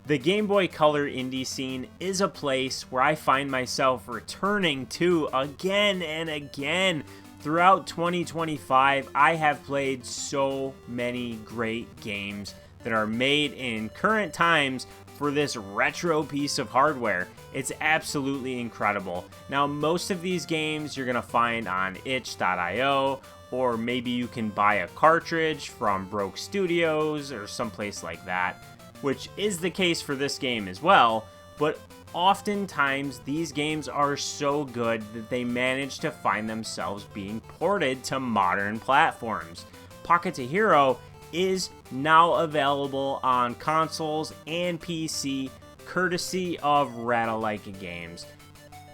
The Game Boy Color indie scene is a place where I find myself returning to again and again. Throughout 2025, I have played so many great games that are made in current times for this retro piece of hardware. It's absolutely incredible. Now, most of these games you're going to find on itch.io, or maybe you can buy a cartridge from Broke Studios or someplace like that, which is the case for this game as well, but oftentimes these games are so good that they manage to find themselves being ported to modern platforms. Pokettohiro is now available on consoles and PC, courtesy of Ratalaika Games.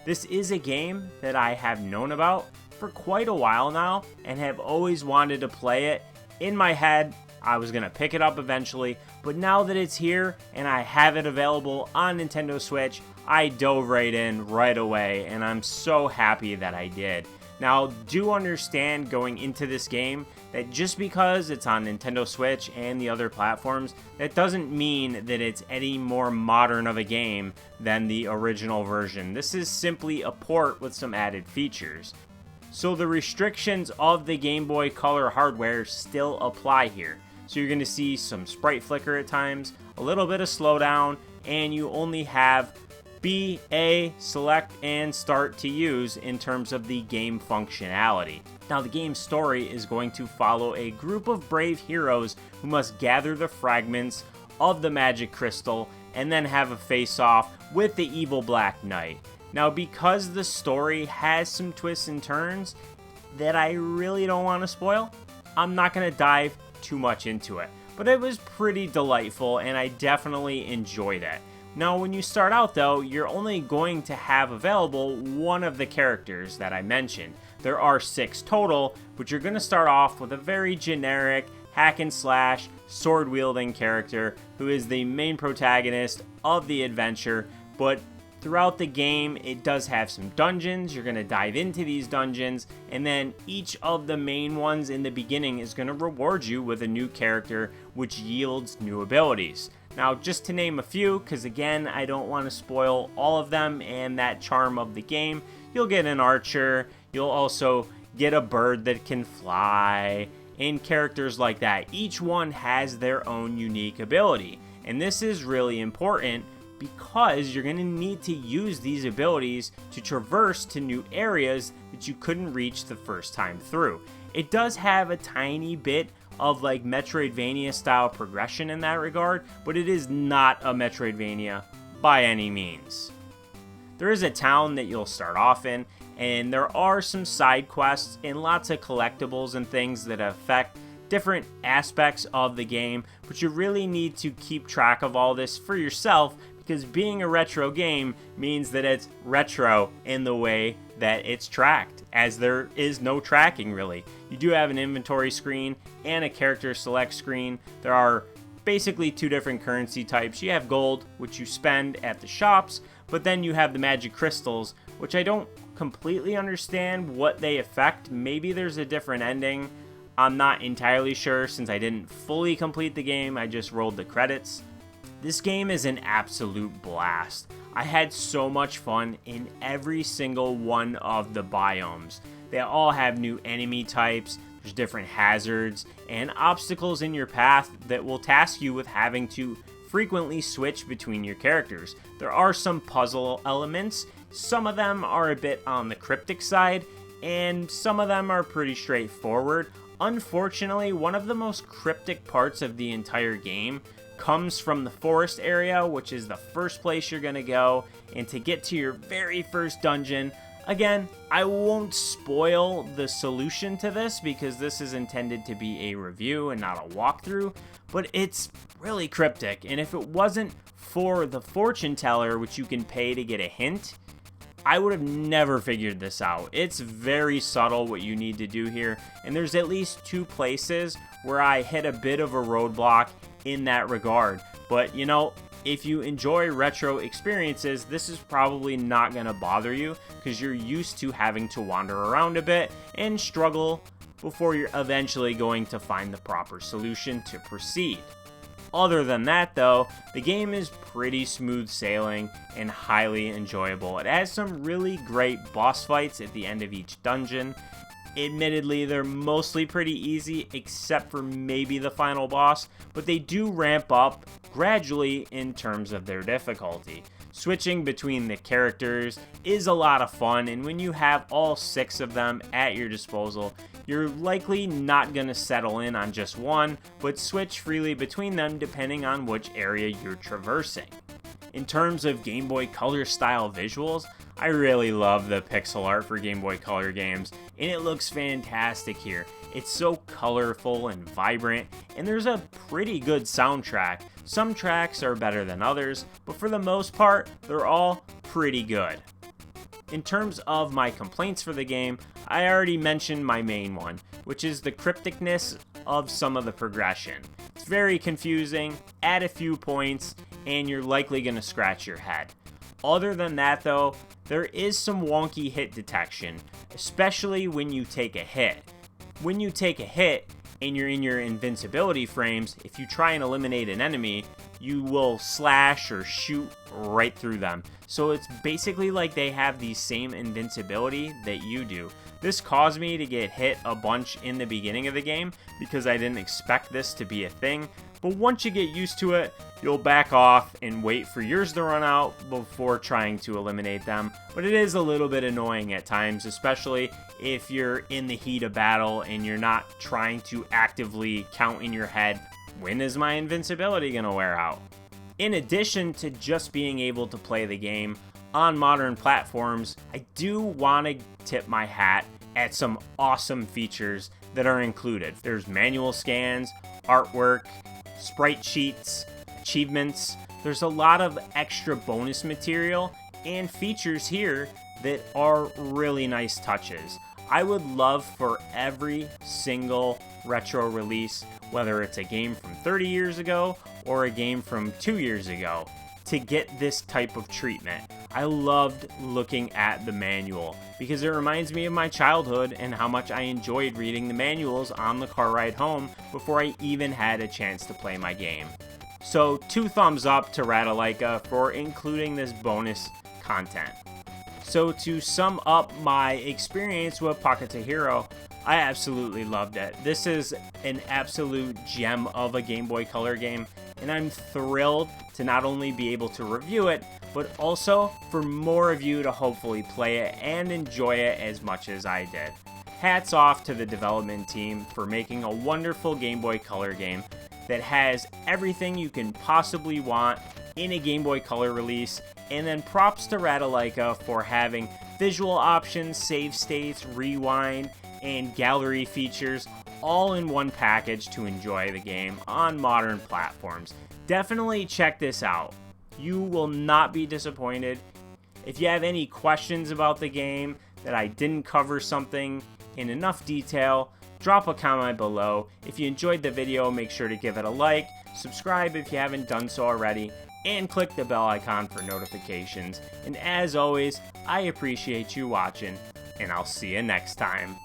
This is a game that I have known about for quite a while now and have always wanted to play it. In my head, I was going to pick it up eventually, but now that it's here and I have it available on Nintendo Switch, I dove right in right away, and I'm so happy that I did. Now, do understand going into this game that just because it's on Nintendo Switch and the other platforms, that doesn't mean that it's any more modern of a game than the original version. This is simply a port with some added features. So the restrictions of the Game Boy Color hardware still apply here. So you're going to see some sprite flicker at times, a little bit of slowdown, and you only have B, A, select, and start to use in terms of the game functionality. Now, the game's story is going to follow a group of brave heroes who must gather the fragments of the magic crystal and then have a face-off with the evil Black Knight. Now, because the story has some twists and turns that I really don't want to spoil, I'm not going to dive too much into it. But it was pretty delightful, and I definitely enjoyed it. Now, when you start out, though, you're only going to have available one of the characters that I mentioned. There are 6 total, but you're going to start off with a very generic hack and slash sword-wielding character who is the main protagonist of the adventure, but throughout the game, it does have some dungeons. You're going to dive into these dungeons, and then each of the main ones in the beginning is going to reward you with a new character, which yields new abilities. Now, just to name a few, because again, I don't want to spoil all of them and that charm of the game, you'll get an archer, you'll also get a bird that can fly, and characters like that. Each one has their own unique ability, and this is really important because you're going to need to use these abilities to traverse to new areas that you couldn't reach the first time through. It does have a tiny bit of like Metroidvania style progression in that regard, but it is not a Metroidvania by any means. There is a town that you'll start off in, and there are some side quests and lots of collectibles and things that affect different aspects of the game, but you really need to keep track of all this for yourself, because being a retro game means that it's retro in the way that it's tracked, as there is no tracking really. You do have an inventory screen and a character select screen. There are basically 2 different currency types. You have gold, which you spend at the shops, but then you have the magic crystals, which I don't completely understand what they affect. Maybe there's a different ending. I'm not entirely sure since I didn't fully complete the game. I just rolled the credits. This game is an absolute blast. I had so much fun in every single one of the biomes. They all have new enemy types, there's different hazards, and obstacles in your path that will task you with having to frequently switch between your characters. There are some puzzle elements. Some of them are a bit on the cryptic side, and some of them are pretty straightforward. Unfortunately, one of the most cryptic parts of the entire game comes from the forest area, which is the first place you're going to go, and to get to your very first dungeon. Again, I won't spoil the solution to this because this is intended to be a review and not a walkthrough, but it's really cryptic, and if it wasn't for the fortune teller, which you can pay to get a hint, I would have never figured this out. It's very subtle what you need to do here, and there's at least 2 places where I hit a bit of a roadblock in that regard. But you know, if you enjoy retro experiences, this is probably not going to bother you because you're used to having to wander around a bit and struggle before you're eventually going to find the proper solution to proceed. Other than that though, the game is pretty smooth sailing and highly enjoyable. It has some really great boss fights at the end of each dungeon. Admittedly, they're mostly pretty easy except for maybe the final boss, but they do ramp up gradually in terms of their difficulty. Switching between the characters is a lot of fun, and when you have all 6 of them at your disposal, you're likely not going to settle in on just one, but switch freely between them depending on which area you're traversing. In terms of Game Boy Color style visuals, I really love the pixel art for Game Boy Color games, and it looks fantastic here. It's so colorful and vibrant, and there's a pretty good soundtrack. Some tracks are better than others, but for the most part, they're all pretty good. In terms of my complaints for the game, I already mentioned my main one, which is the crypticness of some of the progression. It's very confusing, at a few points, and you're likely going to scratch your head. Other than that though, there is some wonky hit detection, especially when you take a hit. When you take a hit and you're in your invincibility frames, if you try and eliminate an enemy, you will slash or shoot right through them. So it's basically like they have the same invincibility that you do. This caused me to get hit a bunch in the beginning of the game because I didn't expect this to be a thing. But once you get used to it, you'll back off and wait for yours to run out before trying to eliminate them. But it is a little bit annoying at times, especially if you're in the heat of battle and you're not trying to actively count in your head, when is my invincibility gonna wear out? In addition to just being able to play the game on modern platforms, I do want to tip my hat at some awesome features that are included. There's manual scans, artwork, sprite sheets, achievements. There's a lot of extra bonus material and features here that are really nice touches. I would love for every single retro release, whether it's a game from 30 years ago or a game from 2 years ago, to get this type of treatment. I loved looking at the manual because it reminds me of my childhood and how much I enjoyed reading the manuals on the car ride home before I even had a chance to play my game. So 2 thumbs up to Ratalaika for including this bonus content. So to sum up my experience with Pokettohiro, I absolutely loved it. This is an absolute gem of a Game Boy Color game, and I'm thrilled to not only be able to review it, but also for more of you to hopefully play it and enjoy it as much as I did. Hats off to the development team for making a wonderful Game Boy Color game that has everything you can possibly want in a Game Boy Color release, and then props to Ratalaika for having visual options, save states, rewind, and gallery features all in one package to enjoy the game on modern platforms. Definitely check this out. You will not be disappointed. If you have any questions about the game, that I didn't cover something in enough detail, drop a comment below. If you enjoyed the video, make sure to give it a like, subscribe if you haven't done so already, and click the bell icon for notifications. And as always, I appreciate you watching, and I'll see you next time.